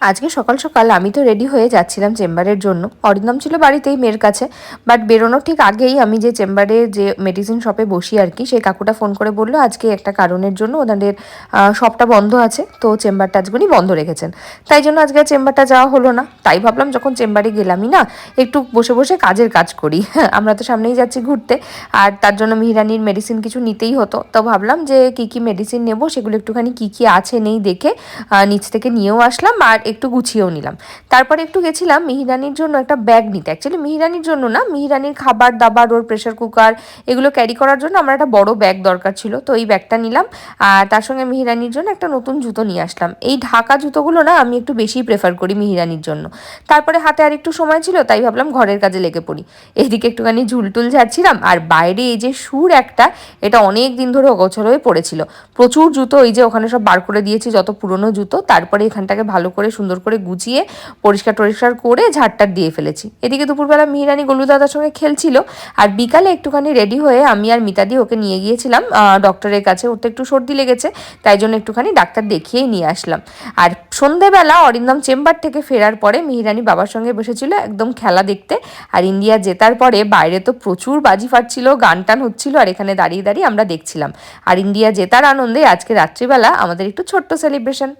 আজকে সকাল সকাল আমি তো রেডি হয়ে যাচ্ছিলাম চেম্বারের জন্য। অরিন্দম ছিল বাড়িতেই মেয়ের কাছে, বাট বেরোনোর ঠিক আগেই আমি যে চেম্বারে যে মেডিসিন শপে বসি আর কি, সেই কাকুটা ফোন করে বললো আজকে একটা কারণের জন্য ওনাদের শপটা বন্ধ আছে, তো চেম্বারটা আজকেই বন্ধ রেখেছেন। তাই জন্য আজকে চেম্বারটা যাওয়া হলো না। তাই ভাবলাম যখন চেম্বারে গেলামই না, একটু বসে বসে কাজের কাজ করি। আমরা তো সামনেই যাচ্ছি ঘুরতে, আর তার জন্য মিহিরানির মেডিসিন কিছু নিতেই হতো। তো ভাবলাম যে কী কী মেডিসিন নেবো সেগুলো একটুখানি কী কী আছে নেই দেখে নিচ থেকে নিয়েও আসলাম আর একটু গুছিয়েও নিলাম। তারপরে একটু গেছিলাম মিহিরানির জন্য একটা ব্যাগ নিতে। অ্যাকচুয়ালি মিহিরানির জন্য না, মিহিরানির খাবার দাবার, ওর প্রেশার কুকার এগুলো ক্যারি করার জন্য আমার একটা বড় ব্যাগ দরকার ছিল, তো এই ব্যাগটা নিলাম। আর তার সঙ্গে মিহিরানির জন্য একটা নতুন জুতো নিয়ে আসলাম। এই ঢাকা জুতোগুলো না আমি একটু বেশিই প্রেফার করি মিহিরানির জন্য। তারপরে হাতে আর একটু সময় ছিল, তাই ভাবলাম ঘরের কাজে লেগে পড়ি। এদিকে একটুখানি ঝুলটুল ঝাড়ছিলাম, আর বাইরে এই যে সুর একটা, এটা অনেক দিন ধরে অগোছল হয়ে পড়েছিল। প্রচুর জুতো এই যে ওখানে সব বার করে দিয়েছি, যত পুরনো জুতো। তারপরে এখানটাকে ভালো করে সুন্দর করে গুছিয়ে পরিষ্কার টরিষ্কার করে ঝাড়টার দিয়ে ফেলেছি। এদিকে দুপুরবেলা মিহিরানি গোলু দাদার সঙ্গে খেলছিল, আর বিকালে একটুখানি রেডি হয়ে আমি আর মিতাদি ওকে নিয়ে গিয়েছিলাম ডক্টরের কাছে। ওর তো একটু সর্দি লেগেছে, তাই জন্য একটুখানি ডাক্তার দেখিয়েই নিয়ে আসলাম। আর সন্ধেবেলা অরিন্দম চেম্বার থেকে ফেরার পরে মিহিরানি বাবার সঙ্গে বসেছিল একদম খেলা দেখতে। আর ইন্ডিয়া জেতার পরে বাইরে তো প্রচুর বাজি ফাটছিল, গান টান হচ্ছিল, আর এখানে দাঁড়িয়ে দাঁড়িয়ে আমরা দেখছিলাম। আর ইন্ডিয়া জেতার আনন্দে আজকে রাত্রিবেলা আমাদের একটু ছোট্ট সেলিব্রেশন।